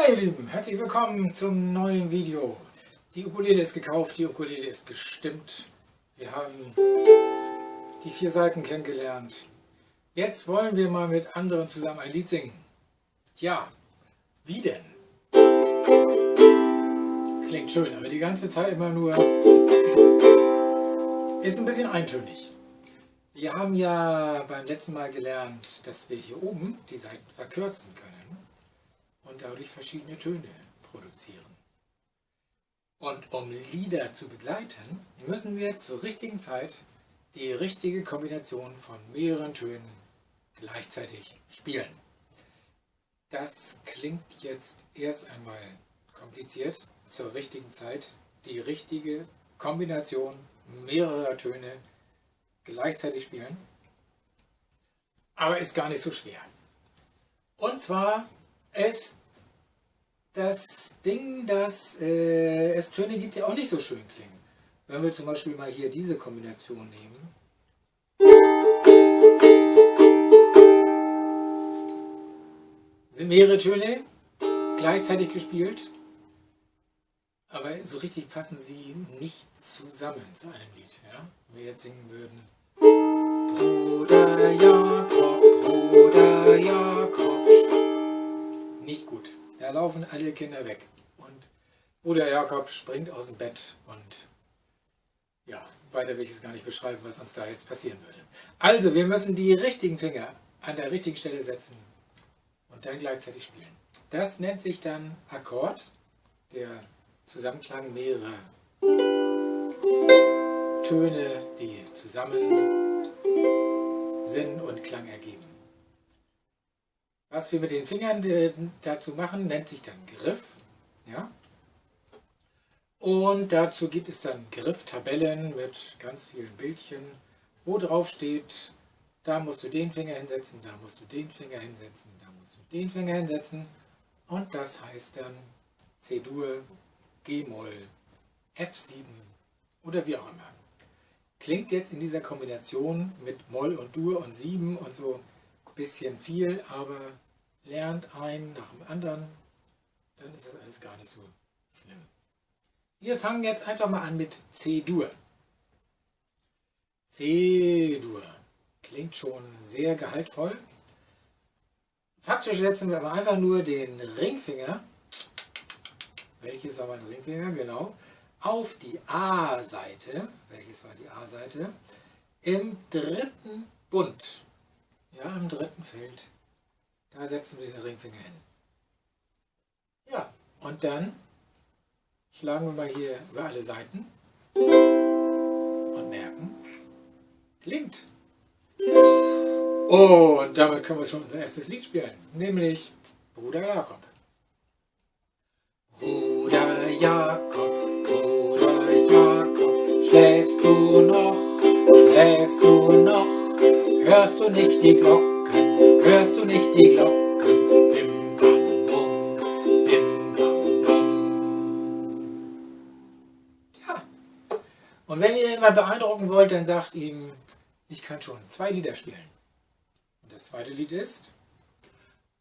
Hi ihr Lieben, herzlich willkommen zum neuen Video. Die Ukulele ist gekauft, die Ukulele ist gestimmt. Wir haben die 4 Saiten kennengelernt. Jetzt wollen wir mal mit anderen zusammen ein Lied singen. Ja, wie denn? Klingt schön, aber die ganze Zeit immer nur ist ein bisschen eintönig. Wir haben ja beim letzten Mal gelernt, dass wir hier oben die Saiten verkürzen können und dadurch verschiedene Töne produzieren. Und um Lieder zu begleiten, müssen wir zur richtigen Zeit die richtige Kombination von mehreren Tönen gleichzeitig spielen. Das klingt jetzt erst einmal kompliziert, zur richtigen Zeit die richtige Kombination mehrerer Töne gleichzeitig spielen, aber ist gar nicht so schwer. Und zwar ist das Ding, dass es Töne gibt, die auch nicht so schön klingen. Wenn wir zum Beispiel mal hier diese Kombination nehmen. Sind mehrere Töne gleichzeitig gespielt, aber so richtig passen sie nicht zusammen zu einem Lied. Ja? Wenn wir jetzt singen würden: Bruder Jakob, Bruder Jakob. Nicht gut. Da laufen alle Kinder weg. Und Bruder Jakob springt aus dem Bett und ja, weiter will ich es gar nicht beschreiben, was uns da jetzt passieren würde. Also, wir müssen die richtigen Finger an der richtigen Stelle setzen und dann gleichzeitig spielen. Das nennt sich dann Akkord, der Zusammenklang mehrerer Töne, die zusammen Sinn und Klang ergeben. Was wir mit den Fingern dazu machen, nennt sich dann Griff. Ja? Und dazu gibt es dann Grifftabellen mit ganz vielen Bildchen, wo drauf steht, da musst du den Finger hinsetzen, da musst du den Finger hinsetzen, da musst du den Finger hinsetzen. Und das heißt dann C-Dur, G-Moll, F7 oder wie auch immer. Klingt jetzt in dieser Kombination mit Moll und Dur und 7 und so ein bisschen viel, aber lernt einen nach dem anderen, dann ist das alles gar nicht so schlimm. Wir fangen jetzt einfach mal an mit C-Dur. C-Dur klingt schon sehr gehaltvoll. Faktisch setzen wir aber einfach nur den Ringfinger, welches war mein Ringfinger, genau, auf die A-Seite, welches war die A-Seite, im dritten Bund, ja, im dritten Feld, da setzen wir den Ringfinger hin. Ja, und dann schlagen wir mal hier über alle Seiten und merken, klingt. Oh, und damit können wir schon unser erstes Lied spielen, nämlich Bruder Jakob. Bruder Jakob, Bruder Jakob, schläfst du noch, schläfst du noch, hörst du nicht die Glocken, hörst du nicht die Glocken, bim bam bum, bim bam bum. Tja, und wenn ihr ihn mal beeindrucken wollt, dann sagt ihm, ich kann schon 2 Lieder spielen. Und das zweite Lied ist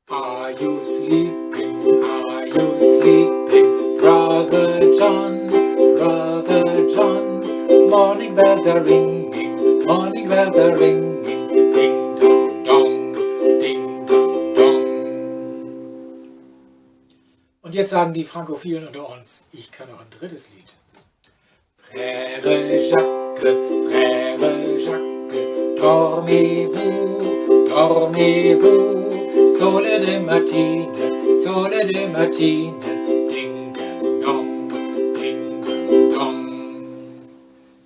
Are you sleeping, are you sleeping, Brother John, Brother John, morning bells are ringing, morning bells are ringing, ding dong dong, ding dong dong. Und jetzt sagen die Frankophilen unter uns, ich kann noch ein drittes Lied. Frère Jacques, dormez-vous, dormez-vous, Sole de matine, ding dong, ding dong.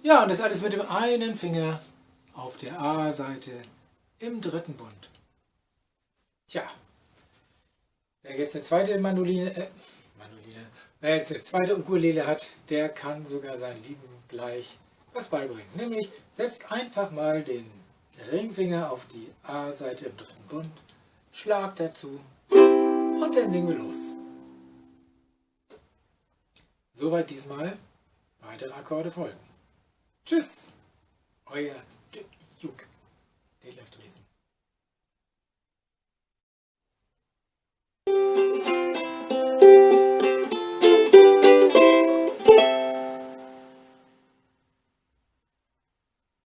Ja, und das alles mit dem einen Finger auf der A-Seite im dritten Bund. Tja, wer jetzt eine zweite wer jetzt eine zweite Ukulele hat, der kann sogar seinen Lieben gleich was beibringen. Nämlich setzt einfach mal den Ringfinger auf die A-Seite im dritten Bund, Schlag dazu und dann singen wir los. Soweit diesmal, weitere Akkorde folgen. Tschüss, euer Juck.